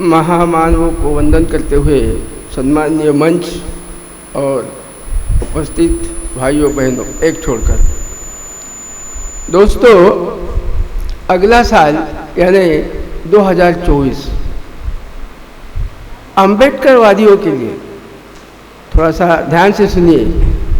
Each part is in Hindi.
महामानवों को वंदन करते हुए सम्माननीय मंच और उपस्थित भाइयों बहनों एक छोड़कर, दोस्तों अगला साल यानी 2024 अम्बेडकरवादियों के लिए, थोड़ा सा ध्यान से सुनिए,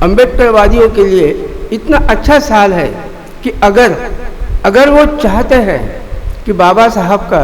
अम्बेडकरवादियों के लिए इतना अच्छा साल है कि अगर वो चाहते हैं कि बाबा साहब का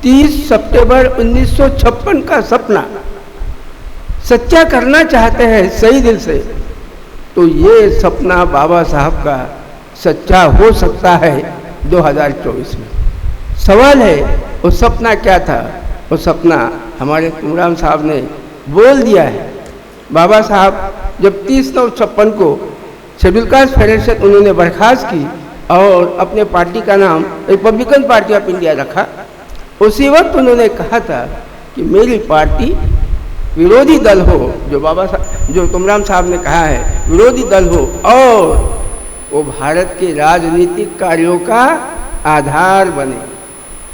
30 सितंबर 1956 का सपना सच्चा करना चाहते हैं सही दिल से, तो ये सपना बाबा साहब का सच्चा हो सकता है 2024 में। सवाल है वो सपना क्या था। वो सपना हमारे तुमराम साहब ने बोल दिया है। बाबा साहब जब 30/9/56 को शेड्यूल कास्ट फेडरेशन उन्होंने बर्खास्त की और अपने पार्टी का नाम रिपब्लिकन पार्टी ऑफ इंडिया रखा, उसी वक्त उन्होंने कहा था कि मेरी पार्टी विरोधी दल हो, जो तुमराम साहब ने कहा है विरोधी दल हो, और वो भारत के राजनीतिक कार्यों का आधार बने।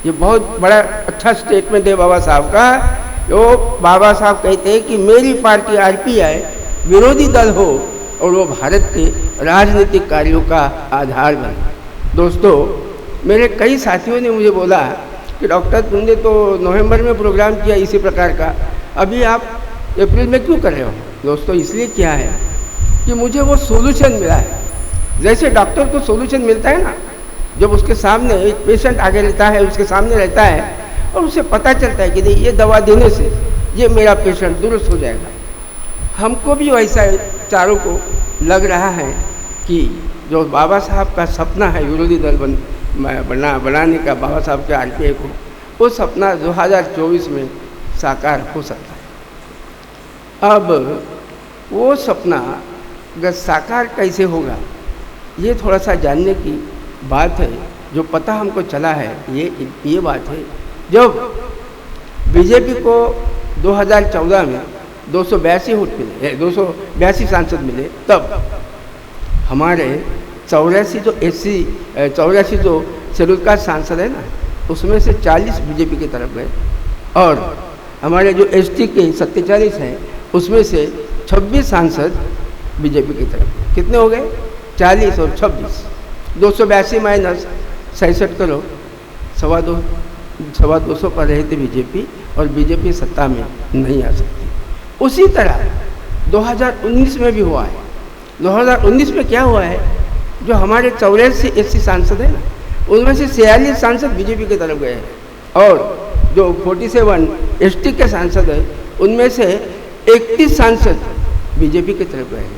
ये बहुत बड़ा अच्छा स्टेटमेंट है बाबा साहब का। जो बाबा साहब कहते हैं कि मेरी पार्टी आरपीआई विरोधी दल हो और वो भारत के राजनीतिक कार्यों का आधार बने। दोस्तों मेरे कई साथियों ने मुझे बोला कि डॉक्टर तुमने तो नवंबर में प्रोग्राम किया इसी प्रकार का, अभी आप अप्रैल में क्यों कर रहे हो? दोस्तों इसलिए किया है कि मुझे वो सोल्यूशन मिला है। जैसे डॉक्टर को सोल्यूशन मिलता है ना, जब उसके सामने एक पेशेंट आगे रहता है, उसके सामने रहता है और उसे पता चलता है कि नहीं ये दवा देने से ये मेरा पेशेंट दुरुस्त हो जाएगा। हमको भी वैसा चारों को लग रहा है कि जो बाबा साहब का सपना है विरोधी दल बनाने का, बाबा साहब के आरपीआई को, वो सपना 2024 में साकार हो सकता है। अब वो सपना अगर साकार कैसे होगा, ये थोड़ा सा जानने की बात है। जो पता हमको चला है ये बात है, जब बीजेपी को 2014 में 282 वोट मिले, 282 सांसद मिले, तब हमारे 84 जो शेड्यूल कास्ट सांसद है ना, उसमें से 40 बीजेपी की तरफ गए, और हमारे जो एसटी के 47 हैं उसमें से 26 सांसद बीजेपी की तरफ। कितने हो गए? 40 और 26, 282 माइनस 67 करो, 250 पर रहे थे बीजेपी, और बीजेपी सत्ता में नहीं आ सकती। उसी तरह 2019 में भी हुआ है। 2019 में क्या हुआ है, जो हमारे 84 एससी सांसद हैं ना, उनमें से 46 सांसद बीजेपी की तरफ गए हैं, और जो 47 एसटी के सांसद हैं उनमें से 31 सांसद बीजेपी की तरफ गए हैं।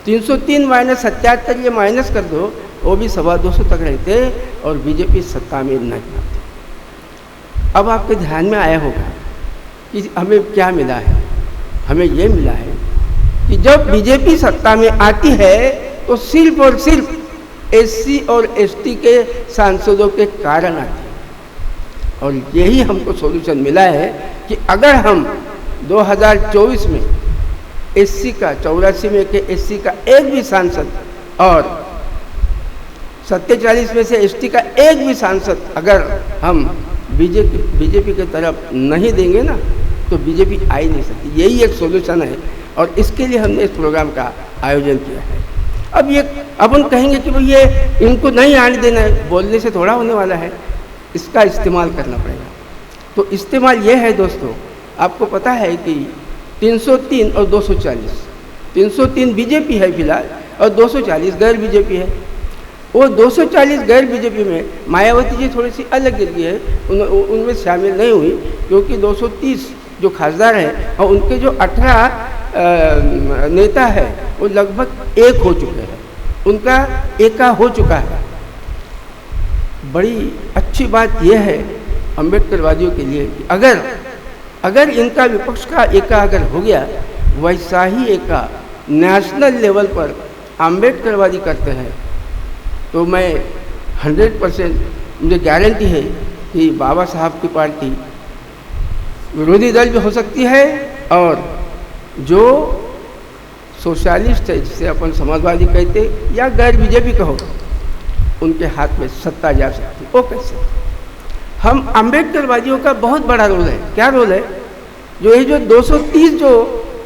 303 माइनस 77 ये माइनस कर दो, वो भी 250 तक रहते और बीजेपी सत्ता में नहीं आती। अब आपके ध्यान में आया होगा कि हमें क्या मिला है। हमें ये मिला है कि जब बीजेपी सत्ता में आती है तो सिर्फ और सिर्फ एससी और एसटी के सांसदों के कारण आती है। और यही हमको सॉल्यूशन मिला है कि अगर हम 2024 में एससी का 84 में के एससी का एक भी सांसद और 47 में से एसटी का एक भी सांसद अगर हम बीजेपी की तरफ नहीं देंगे ना, तो बीजेपी आ ही नहीं सकती। यही एक सॉल्यूशन है, और इसके लिए हमने इस प्रोग्राम का आयोजन किया है। अब हम कहेंगे कि भाई ये इनको नहीं आने देना है, बोलने से थोड़ा होने वाला है, इसका इस्तेमाल करना पड़ेगा। तो इस्तेमाल ये है दोस्तों, आपको पता है कि 303 और 240, 303 बीजेपी है फिलहाल और 240 गैर बीजेपी है। वो 240 गैर बीजेपी में मायावती जी थोड़ी सी अलग गिर गई है, उनमें शामिल नहीं हुई, क्योंकि 230 जो खासदार हैं और उनके जो 18 नेता है वो लगभग एक हो चुके हैं, उनका एका हो चुका है। बड़ी अच्छी बात यह है अम्बेडकरवादियों के लिए कि अगर इनका विपक्ष का एका अगर हो गया, वैसा ही एका नेशनल लेवल पर अम्बेडकरवादी करते हैं, तो मैं 100% मुझे गारंटी है कि बाबा साहब की पार्टी विरोधी दल भी हो सकती है, और जो सोशलिस्ट है जिसे अपन समाजवादी कहते या गैर बीजेपी कहो, उनके हाथ में सत्ता जा सकती है। वो कैसे? हम अम्बेडकरवादियों का बहुत बड़ा रोल है। क्या रोल है? जो ये जो 230 जो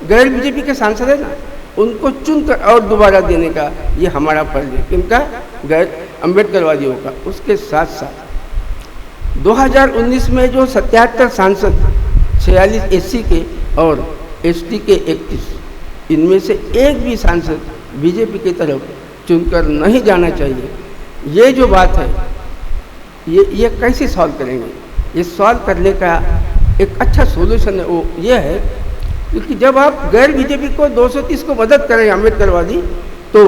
गैर बीजेपी के सांसद है ना, उनको चुनकर और दोबारा देने का ये हमारा फर्ज है। किनका? गैर अम्बेडकरवादियों का। उसके साथ साथ 2019 में जो 77 सांसद, 46 एससी के और एसटी के 31, इनमें से एक भी सांसद बीजेपी की तरफ चुनकर नहीं जाना चाहिए। ये जो बात है, ये कैसे सॉल्व करेंगे? ये सॉल्व करने का एक अच्छा सोल्यूशन है, वो ये है क्योंकि जब आप गैर बीजेपी को 230 को मदद करें अम्बेडकरवादी, तो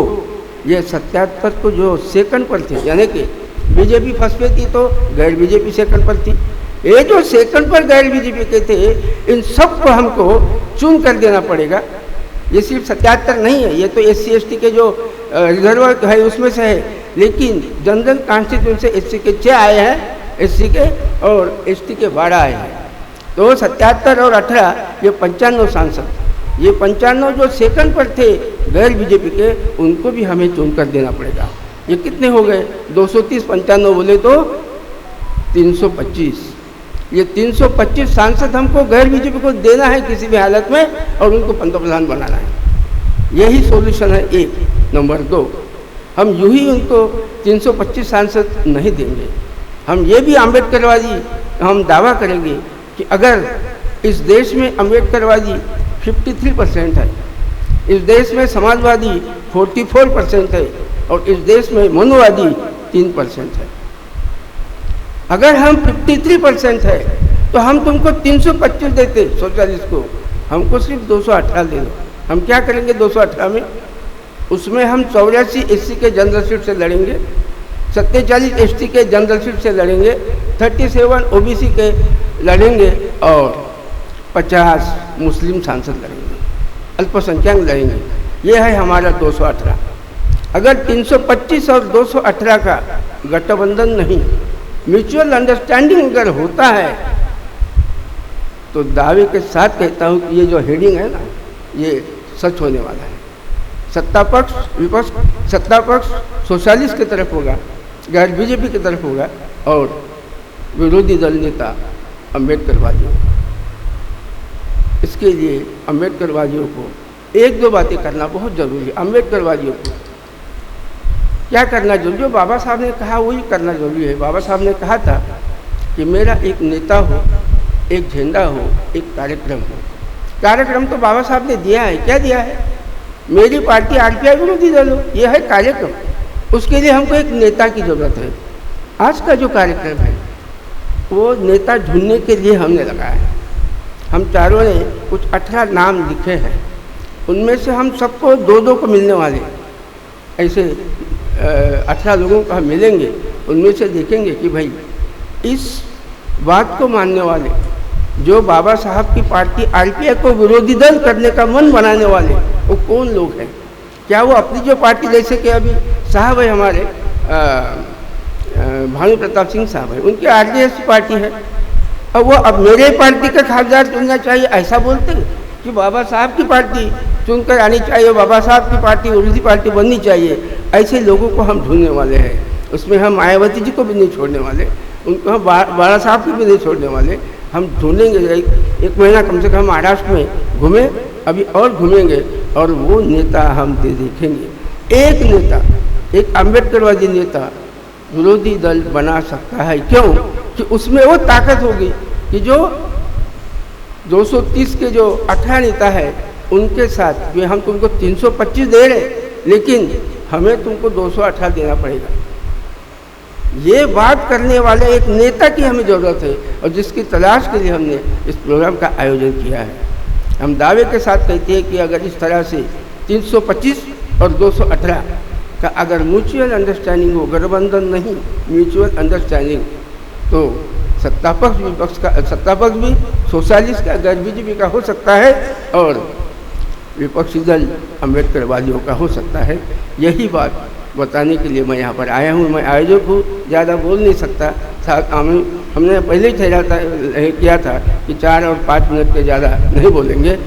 ये 77 को जो सेकंड पर थे, यानी कि बीजेपी फर्स्ट पे थी तो गैर बीजेपी सेकंड पर थी, ये जो सेकंड पर गैर बीजेपी के थे, इन सबको हमको चुन कर देना पड़ेगा। ये सिर्फ 77 नहीं है, ये तो SC ST के जो रिजर्व है उसमें से है, लेकिन जनरल कॉन्स्टिट्यूशन से SC के 6 आए हैं, SC के और ST के 12 आए हैं। तो 77 और 18 ये 95 सांसद, ये 95 जो सेकंड पर थे गैर बीजेपी के, उनको भी हमें चुनकर देना पड़ेगा। ये कितने हो गए? 230 95 बोले तो 325। ये 325 सांसद हमको गैर बीजेपी को देना है किसी भी हालत में, और उनको पंतप्रधान बनाना है। यही सॉल्यूशन है एक। नंबर 2, हम यूं ही उनको 325 सांसद नहीं देंगे। हम ये भी अम्बेडकरवादी हम दावा करेंगे कि अगर इस देश में अम्बेडकरवादी 53% है, इस देश में समाजवादी 44% है, और इस देश में मनुवादी 3% है। अगर हम 53% है तो हम तुमको 325 देते सोशलिस्ट को, हमको सिर्फ 218 दे दो। हम क्या करेंगे 218 में? उसमें हम 84 SC के जनरल सीट से लड़ेंगे, 47 ST के जनरल सीट से लड़ेंगे, 37 OBC के लड़ेंगे, और 50 मुस्लिम सांसद लड़ेंगे, अल्पसंख्यक लड़ेंगे। ये है हमारा 218। अगर 325 और 218 का गठबंधन नहीं, म्यूचुअल अंडरस्टैंडिंग अगर होता है, तो दावे के साथ कहता हूँ कि ये जो हेडिंग है ना, ये सच होने वाला है। सत्ता पक्ष विपक्ष, सत्ता पक्ष सोशलिस्ट की तरफ होगा, गैर बीजेपी की तरफ होगा, और विरोधी दल नेता अम्बेडकरवादियों। इसके लिए अम्बेडकरवादियों को 1-2 बातें करना बहुत जरूरी है। अम्बेडकरवादियों को क्या करना जरूरी? जो बाबा साहब ने कहा वही करना जरूरी है। बाबा साहब ने कहा था कि मेरा एक नेता हो, एक झंडा हो, एक कार्यक्रम हो। कार्यक्रम तो बाबा साहब ने दिया है। क्या दिया है? मेरी पार्टी RPI विरोधी दल हो, यह है कार्यक्रम। उसके लिए हमको एक नेता की जरूरत है। आज का जो कार्यक्रम है वो नेता ढूंढने के लिए हमने लगाया है। हम चारों ने कुछ 18 नाम लिखे हैं, उनमें से हम सबको 2-2 को मिलने वाले, ऐसे 18 लोगों को हम मिलेंगे। उनमें से देखेंगे कि भाई इस बात को मानने वाले, जो बाबा साहब की पार्टी RPI को विरोधी दल करने का मन बनाने वाले, वो कौन लोग हैं। क्या वो अपनी जो पार्टी, जैसे कि अभी साहब है हमारे भानु प्रताप सिंह साहब है, उनकी RDS की पार्टी है, अब वो अब मेरे पार्टी का खासदार चुनना चाहिए ऐसा बोलते हैं कि बाबा साहब की पार्टी चुनकर आनी चाहिए, बाबा साहब की पार्टी विरोधी पार्टी बननी चाहिए। ऐसे लोगों को हम ढूंढने वाले हैं। उसमें हम मायावती जी को भी नहीं छोड़ने वाले, उनको हम बाला साहब को भी नहीं छोड़ने वाले। हम ढूंढेंगे, एक महीना कम से कम महाराष्ट्र में घूमे, अभी और घूमेंगे, और वो नेता हम देखेंगे। एक नेता, एक अम्बेडकरवादी नेता विरोधी दल बना सकता है। क्यों? कि उसमें वो ताकत होगी कि जो 230 के जो 18 नेता है उनके साथ भी हम तुमको 325 दे रहे, लेकिन हमें तुमको 218 देना पड़ेगा। ये बात करने वाले एक नेता की हमें ज़रूरत है, और जिसकी तलाश के लिए हमने इस प्रोग्राम का आयोजन किया है। हम दावे के साथ कहते हैं कि अगर इस तरह से 325 और 218 का अगर म्यूचुअल अंडरस्टैंडिंग हो, गठबंधन नहीं म्यूचुअल अंडरस्टैंडिंग, तो सत्तापक्ष विपक्ष का, सत्तापक्ष भी सोशलिस्ट का, गैर बीजेपी का हो सकता है, और विपक्षी दल अम्बेडकरवादियों का हो सकता है। यही बात बताने के लिए मैं यहाँ पर आया हूँ। मैं आयोजक हूँ, ज़्यादा बोल नहीं सकता था। हमने पहले ही ठहरा था किया था कि 4 और 5 मिनट के ज़्यादा नहीं बोलेंगे।